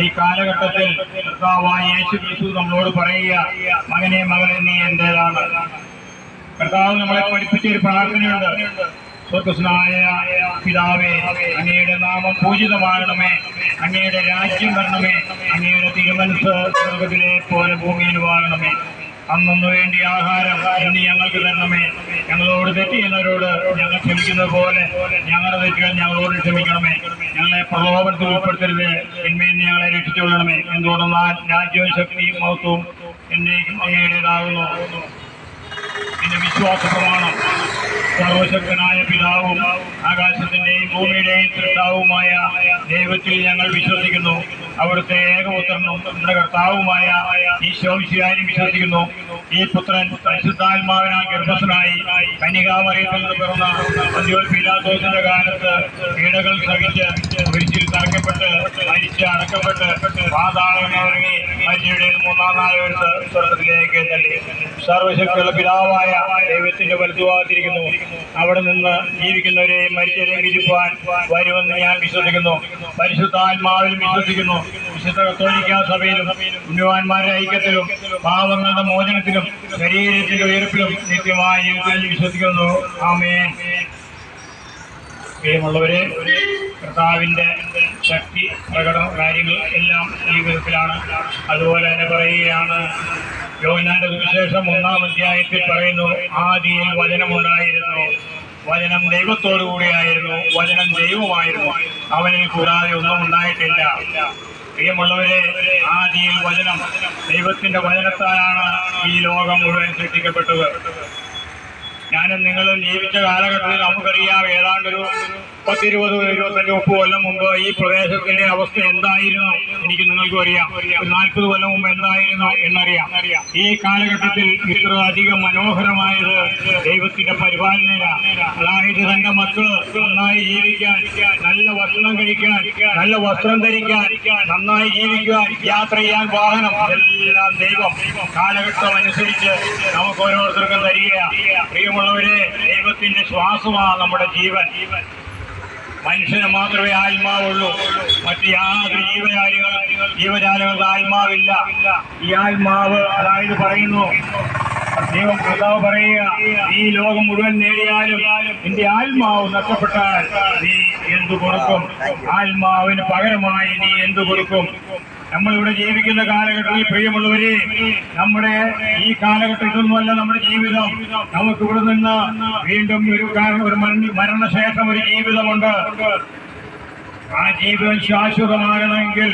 ഈ കാലഘട്ടത്തിൽ കർത്താവായ യേശുക്രിസ്തു നമ്മളോട് പറയുക, മകനെ മകളെ നീ എന്റേതാണ്. കർത്താവ് നമ്മളെ പഠിപ്പിച്ച ഒരു പ്രാർത്ഥനയുണ്ട്. സ്വർഗസ്നായ പിതാവേ, അങ്ങയുടെ നാമം പൂജിതമാകണമേ, അങ്ങയുടെ രാജ്യം വരണമേ, അങ്ങയുടെ തിരുമനസ്സ് സ്വർഗത്തിലെ പോലെ ഭൂമിയിലുമാകണമേ. അന്നു വേണ്ടി ആഹാരം ഇന്ന് ഞങ്ങൾക്ക് തരണമേ. ഞങ്ങളോട് തെറ്റ് ചെയ്യുന്നവരോട് ഞങ്ങൾ ക്ഷമിക്കുന്നത് പോലെ ഞങ്ങളുടെ തെറ്റുകൾ ഞങ്ങളോട് ക്ഷമിക്കണമേ. ഞങ്ങളെ പ്രലോഭനത്തിൽ ഉൾപ്പെടുത്തരുത്, എന്മേൽ ഞങ്ങളെ രക്ഷിച്ചുകൊള്ളണമേ. എന്തുകൊണ്ടെന്നാൽ രാജ്യവും ശക്തിയും മഹത്വവും എന്നേക്കും അങ്ങയുടേതാകുന്നു. എന്റെ വിശ്വാസ പ്രമാണം, സർവശക്തനായ പിതാവും ആകാശത്തിന്റെയും ഭൂമിയുടെയും സൃഷ്ടാവുമായ ദൈവത്തിൽ ഞങ്ങൾ വിശ്വസിക്കുന്നു. അവിടുത്തെ ഏകപുത്രനും നമ്മുടെ കർത്താവുമായ ഈശോ മിശിഹായിലും വിശ്വസിക്കുന്നു. ഈ പുത്രൻ പരിശുദ്ധാത്മാവിനാൽ ഗർഭസ്ഥനായി കന്യകാമറിയത്തിൽ നിന്ന് പിറന്ന പൊന്തിയോസ് പീലാത്തോസിന്റെ കാലത്ത് പീഡകൾ സഹിച്ച് കുരിശിൽ തറയ്ക്കപ്പെട്ട് മരിച്ച് അടക്കപ്പെട്ട് പാതാളമിറങ്ങി മരിച്ചയുടെ മൂന്നാം നാൾ എടുത്ത് സ്വർഗ്ഗത്തിലേക്ക് തള്ളി സർവശക്തിയുള്ള പിതാവായ ദൈവത്തിന്റെ വലതുഭാഗത്തിരിക്കുന്നു. അവിടെ നിന്ന് ജീവിക്കുന്നവരെയും മരിച്ചവരെയും വിധിപ്പാൻ വരുമെന്ന് ഞാൻ വിശ്വസിക്കുന്നു. പരിശുദ്ധാത്മാവിൽ വിശ്വസിക്കുന്നു. വിശുദ്ധ കത്തോലിക്കാ സഭയിലും പുണ്യവാന്മാരുടെ ഐക്യത്തിലും പാവങ്ങളുടെ മോചനത്തിലും ശരീരത്തിന്റെ ഉയർപ്പിലും നിത്യമായ ജീവിതത്തിൽ വിശ്വസിക്കുന്നു. ആമേൻ. പ്രിയമുള്ളവരെ, കർത്താവിന്റെ ശക്തി പ്രകടന കാര്യങ്ങൾ എല്ലാം ജീവിതത്തിലാണ്. അതുപോലെ തന്നെ പറയുകയാണ്, യോഹന്നാന്റെ സുവിശേഷം 1-ാം അധ്യായത്തിൽ പറയുന്നു, ആദിയിൽ വചനമുണ്ടായിരുന്നു, വചനം ദൈവത്തോടു കൂടിയായിരുന്നു, വചനം ദൈവമായിരുന്നു, അവനിൽ കൂടാതെ ഒന്നും ഉണ്ടായിട്ടില്ല. പ്രിയമുള്ളവരെ, ആദിയിൽ വചനം, ദൈവത്തിന്റെ വചനത്താലാണ് ഈ ലോകം മുഴുവൻ സൃഷ്ടിക്കപ്പെട്ടത്. ഞാനും നിങ്ങളും ജീവിച്ച കാലഘട്ടത്തിൽ നമുക്കറിയാം, ഏതാണ്ടൊരു 10, 20, 25 കൊല്ലം മുമ്പ് ഈ പ്രദേശത്തിന്റെ അവസ്ഥ എന്തായിരുന്നു എനിക്ക് നിങ്ങൾക്കും അറിയാം. ഒരു 40 കൊല്ലം മുമ്പ് എന്തായിരുന്നു എന്നറിയാം. ഈ കാലഘട്ടത്തിൽ ഇത്ര അധികം മനോഹരമായത് ദൈവത്തിന്റെ പരിപാലനയിലാണ്. അതായത് തന്റെ മക്കള് നന്നായി ജീവിക്കാൻ, നല്ല ഭക്ഷണം കഴിക്കാൻ, നല്ല വസ്ത്രം ധരിക്കാൻ, നന്നായി ജീവിക്കാൻ, യാത്ര ചെയ്യാൻ വാഹനം, എല്ലാം ദൈവം കാലഘട്ടം അനുസരിച്ച് നമുക്ക് ഓരോരുത്തർക്കും തരികയാണ്. പ്രിയമുള്ളവരെ, ദൈവത്തിന്റെ ശ്വാസമാണ് നമ്മുടെ ജീവൻ. മനുഷ്യന് മാത്രമേ ആത്മാവുള്ളൂ, മറ്റ് യാതൊരു ജീവജാലങ്ങൾക്ക് ആത്മാവില്ല. ഈ ആത്മാവ്, അതായത് പറയുന്നു, ദൈവം കർത്താവ് പറയുക, ഈ ലോകം മുഴുവൻ നേടിയാലും നിന്റെ ആത്മാവ് നഷ്ടപ്പെട്ടാൽ നീ എന്തു കൊടുക്കും? ആത്മാവിന് പകരമായി നീ എന്തു കൊടുക്കും? നമ്മളിവിടെ ജീവിക്കുന്ന കാലഘട്ടത്തിൽ പ്രിയമുള്ളവരെ, നമ്മുടെ ഈ കാലഘട്ടത്തിലൊന്നുമല്ല നമ്മുടെ ജീവിതം. നമുക്കിവിടെ നിന്ന് വീണ്ടും ഒരു മരണശേഷം ഒരു ജീവിതമുണ്ട്. ആ ജീവിതം ശാശ്വതമാകണമെങ്കിൽ